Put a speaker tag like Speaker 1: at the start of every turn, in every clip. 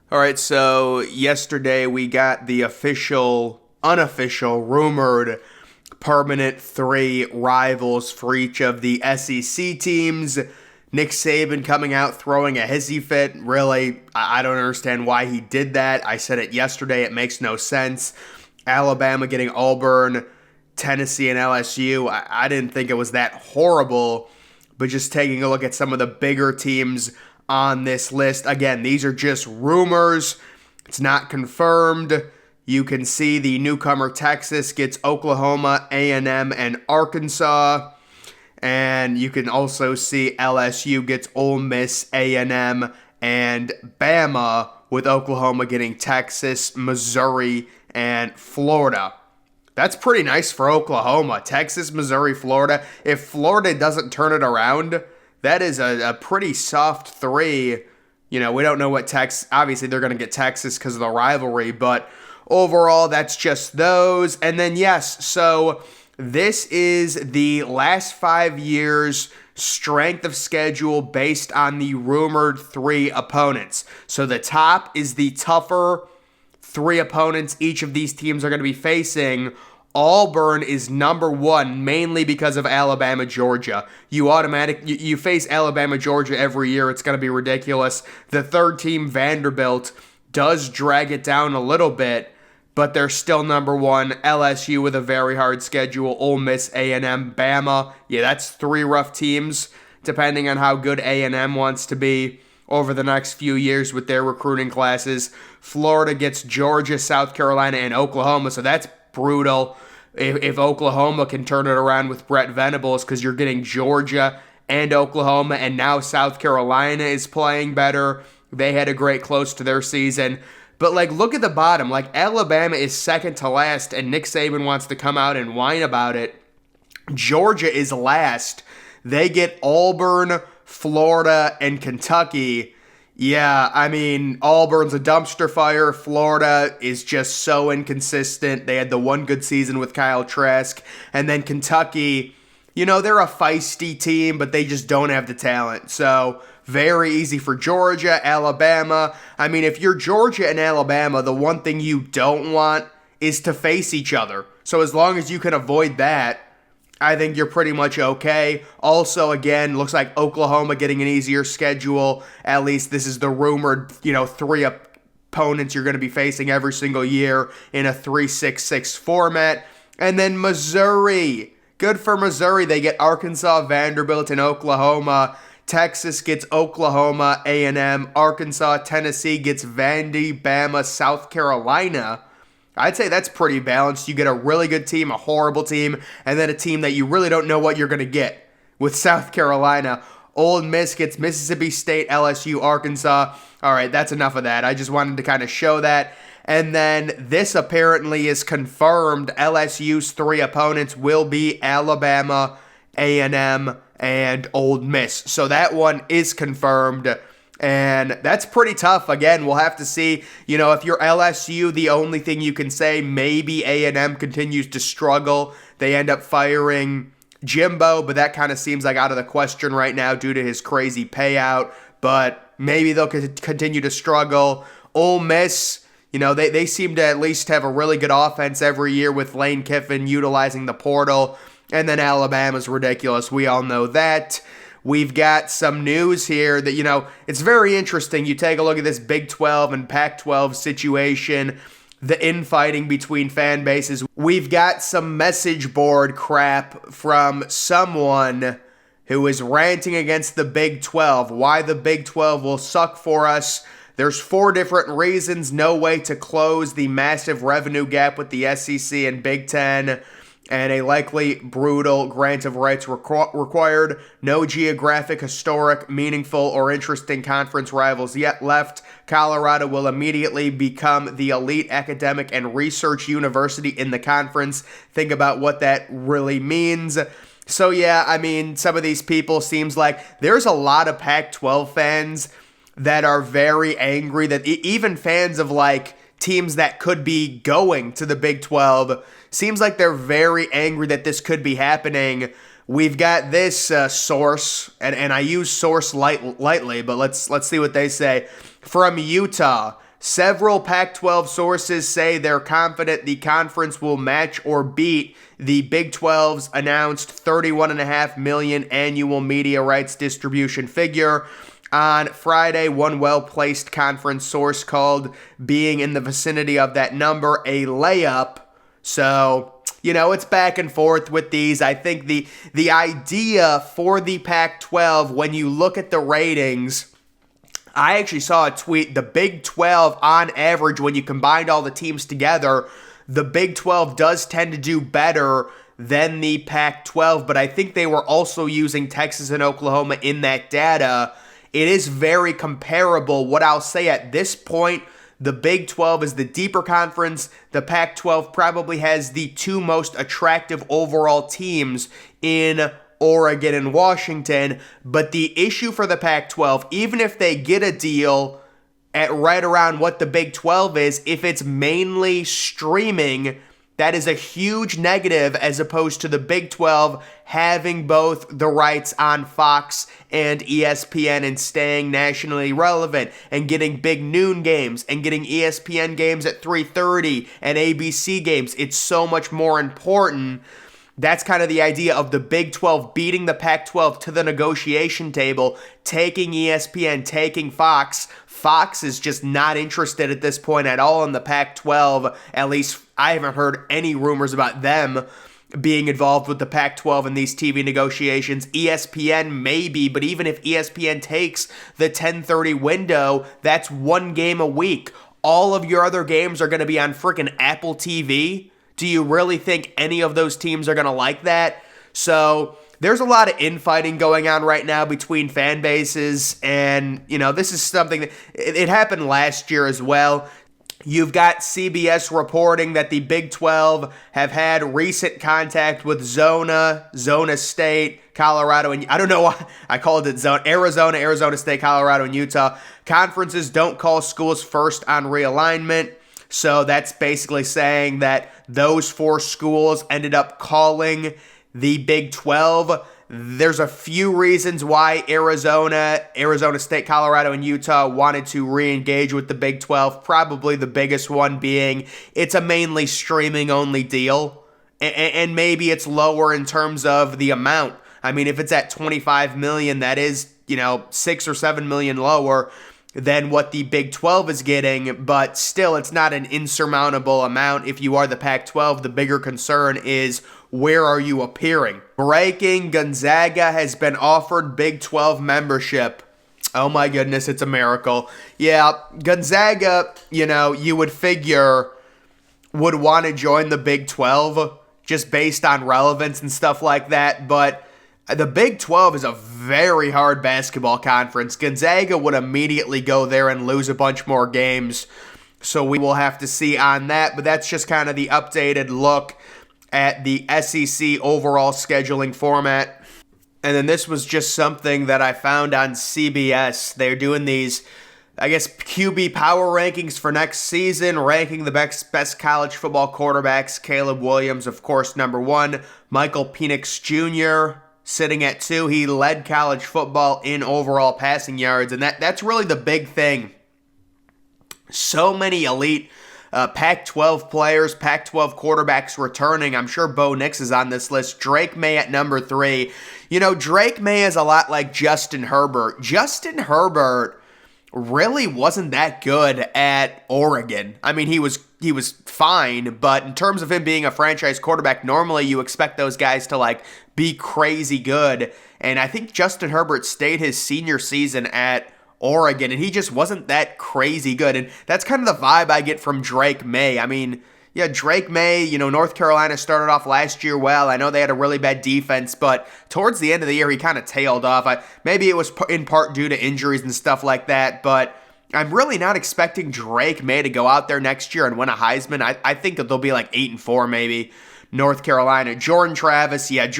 Speaker 1: All right, so yesterday we got the official, unofficial, rumored permanent three rivals for each of the SEC teams. Nick Saban coming out throwing a hissy fit. Really, I don't understand why he did that. I said it yesterday. It makes no sense. Alabama getting Auburn, Tennessee, and LSU. I didn't think it was that horrible, but just taking a look at some of the bigger teams on this list. Again, these are just rumors. It's not confirmed. You can see the newcomer Texas gets Oklahoma, A&M, and Arkansas. And you can also see LSU gets Ole Miss, A&M, and Bama, with Oklahoma getting Texas, Missouri, and Florida. That's pretty nice for Oklahoma. Texas, Missouri, Florida. If Florida doesn't turn it around, that is a pretty soft three. We don't know what Texas, obviously they're going to get Texas because of the rivalry, but overall, that's just those. And then, yes, so this is the last 5 years strength of schedule based on the rumored three opponents. So the top is the tougher three opponents each of these teams are going to be facing. Auburn is number one, mainly because of Alabama, Georgia. You face Alabama, Georgia every year. It's going to be ridiculous. The third team, Vanderbilt, does drag it down a little bit, but they're still number one. LSU with a very hard schedule. Ole Miss, A&M, Bama. Yeah, that's three rough teams, depending on how good A&M wants to be over the next few years with their recruiting classes. Florida gets Georgia, South Carolina, and Oklahoma, so that's brutal. If Oklahoma can turn it around with Brett Venables, because you're getting Georgia and Oklahoma, and now South Carolina is playing better. They had a great close to their season. But, look at the bottom. Alabama is second to last, and Nick Saban wants to come out and whine about it. Georgia is last. They get Auburn, Florida, and Kentucky. Yeah, Auburn's a dumpster fire. Florida is just so inconsistent. They had the one good season with Kyle Trask. And then Kentucky, they're a feisty team, but they just don't have the talent. So, very easy for Georgia, Alabama. If you're Georgia and Alabama, the one thing you don't want is to face each other. So, as long as you can avoid that, I think you're pretty much okay. Also, again, looks like Oklahoma getting an easier schedule. At least this is the rumored, three opponents you're going to be facing every single year in a 3-6-6 format. And then Missouri. Good for Missouri. They get Arkansas, Vanderbilt, and Oklahoma. Texas gets Oklahoma, A&M. Arkansas, Tennessee gets Vandy, Bama, South Carolina. I'd say that's pretty balanced. You get a really good team, a horrible team, and then a team that you really don't know what you're going to get with South Carolina. Ole Miss gets Mississippi State, LSU, Arkansas. All right, that's enough of that. I just wanted to kind of show that. And then this apparently is confirmed. LSU's three opponents will be Alabama, A&M, and Ole Miss. So that one is confirmed. And that's pretty tough. Again, we'll have to see. If you're LSU, the only thing you can say, maybe A&M continues to struggle. They end up firing Jimbo, but that kind of seems like out of the question right now due to his crazy payout. But maybe they'll continue to struggle. Ole Miss, they seem to at least have a really good offense every year with Lane Kiffin utilizing the portal. And then Alabama's ridiculous. We all know that. We've got some news here that, it's very interesting. You take a look at this Big 12 and Pac-12 situation, the infighting between fan bases. We've got some message board crap from someone who is ranting against the Big 12, why the Big 12 will suck for us. There's 4 different reasons, no way to close the massive revenue gap with the SEC and Big 10. And a likely brutal grant of rights required. No geographic, historic, meaningful, or interesting conference rivals yet left. Colorado will immediately become the elite academic and research university in the conference. Think about what that really means. So yeah, some of these people seems like there's a lot of Pac-12 fans that are very angry, that even fans of teams that could be going to the Big 12, seems like they're very angry that this could be happening. We've got this source, and I use source lightly, but let's see what they say. From Utah, Several Pac-12 sources say they're confident the conference will match or beat the Big 12's announced $31.5 million annual media rights distribution figure. On Friday, one well-placed conference source called being in the vicinity of that number a layup. So, it's back and forth with these. I think the idea for the Pac-12, when you look at the ratings, I actually saw a tweet, the Big 12 on average, when you combined all the teams together, the Big 12 does tend to do better than the Pac-12, but I think they were also using Texas and Oklahoma in that data. It is very comparable. What I'll say at this point, the Big 12 is the deeper conference. The Pac-12 probably has the two most attractive overall teams in Oregon and Washington. But the issue for the Pac-12, even if they get a deal at right around what the Big 12 is, if it's mainly streaming, that is a huge negative as opposed to the Big 12 having both the rights on Fox and ESPN and staying nationally relevant and getting big noon games and getting ESPN games at 3:30 and ABC games. It's so much more important. That's kind of the idea of the Big 12 beating the Pac-12 to the negotiation table, taking ESPN, taking Fox. Fox is just not interested at this point at all in the Pac-12. At least I haven't heard any rumors about them being involved with the Pac-12 in these TV negotiations. ESPN maybe, but even if ESPN takes the 10:30 window, that's one game a week. All of your other games are going to be on freaking Apple TV. Do you really think any of those teams are going to like that? So there's a lot of infighting going on right now between fan bases, and, this is something that it happened last year as well. You've got CBS reporting that the Big 12 have had recent contact with Zona State, Colorado, and I don't know why I called it Zona, Arizona State, Colorado, and Utah. Conferences don't call schools first on realignment. So that's basically saying that those four schools ended up calling the Big 12. There's a few reasons why Arizona State, Colorado, and Utah wanted to re-engage with the Big 12. Probably the biggest one being it's a mainly streaming-only deal. And maybe it's lower in terms of the amount. I mean, if it's at $25 million, that is, $6 or $7 million lower than what the Big 12 is getting, but still it's not an insurmountable amount. If you are the Pac-12, the bigger concern is where are you appearing? Breaking, Gonzaga has been offered Big 12 membership. Oh my goodness, it's a miracle. Yeah, Gonzaga, you would figure would want to join the Big 12 just based on relevance and stuff like that, but the Big 12 is a very hard basketball conference. Gonzaga would immediately go there and lose a bunch more games, so we will have to see on that. But that's just kind of the updated look at the SEC overall scheduling format. And then this was just something that I found on CBS. They're doing these, QB power rankings for next season, ranking the best college football quarterbacks. Caleb Williams, of course, number 1. Michael Penix Jr., sitting at 2. He led college football in overall passing yards, and that's really the big thing. So many elite Pac-12 players, Pac-12 quarterbacks returning. I'm sure Bo Nix is on this list. Drake May at number 3. Drake May is a lot like Justin Herbert. Justin Herbert really wasn't that good at Oregon. I mean, he was fine, but in terms of him being a franchise quarterback, normally you expect those guys to be crazy good. And I think Justin Herbert stayed his senior season at Oregon, and he just wasn't that crazy good. And that's kind of the vibe I get from Drake May. I mean, yeah, Drake May, North Carolina started off last year well. I know they had a really bad defense, but towards the end of the year, he kind of tailed off. Maybe it was in part due to injuries and stuff like that, but I'm really not expecting Drake May to go out there next year and win a Heisman. I think that they'll be 8-4 maybe, North Carolina. Jordan Travis, it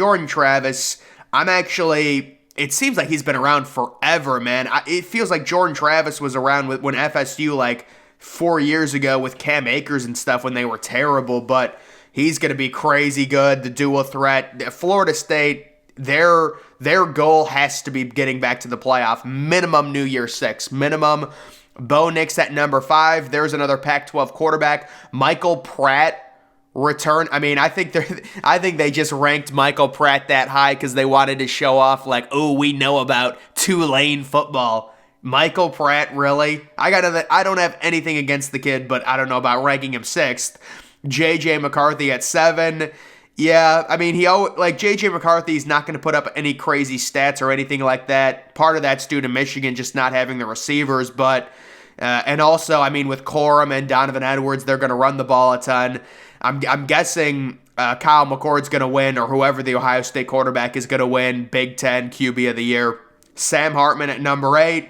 Speaker 1: seems like he's been around forever, man. It feels like Jordan Travis was around when FSU 4 years ago with Cam Akers and stuff when they were terrible, but he's going to be crazy good, the dual threat. Florida State, their goal has to be getting back to the playoff, minimum New Year's 6, minimum. Bo Nix at number 5. There's another Pac-12 quarterback. Michael Pratt return. I mean, I think they just ranked Michael Pratt that high because they wanted to show off like, oh, we know about Tulane football. Michael Pratt, really? I don't have anything against the kid, but I don't know about ranking him 6th. J.J. McCarthy at 7. Yeah, I mean, J.J. McCarthy's not going to put up any crazy stats or anything like that. Part of that's due to Michigan just not having the receivers, but and also, I mean, with Corum and Donovan Edwards, they're going to run the ball a ton. I'm guessing Kyle McCord's going to win, or whoever the Ohio State quarterback is going to win Big Ten QB of the Year. Sam Hartman at number 8.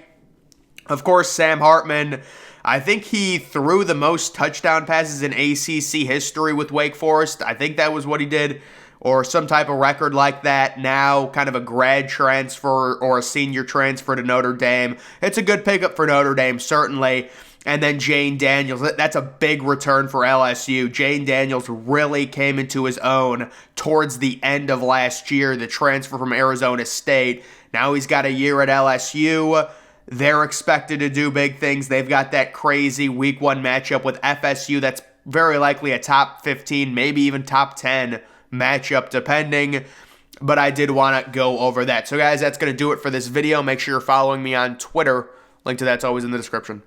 Speaker 1: Of course, Sam Hartman, I think he threw the most touchdown passes in ACC history with Wake Forest. I think that was what he did, or some type of record like that. Now, kind of a grad transfer or a senior transfer to Notre Dame. It's a good pickup for Notre Dame, certainly. And then Jane Daniels, that's a big return for LSU. Jane Daniels really came into his own towards the end of last year, the transfer from Arizona State. Now he's got a year at LSU. They're expected to do big things. They've got that crazy week 1 matchup with FSU that's very likely a top 15, maybe even top 10 matchup, depending. But I did want to go over that. So guys, that's going to do it for this video. Make sure you're following me on Twitter. Link to that's always in the description.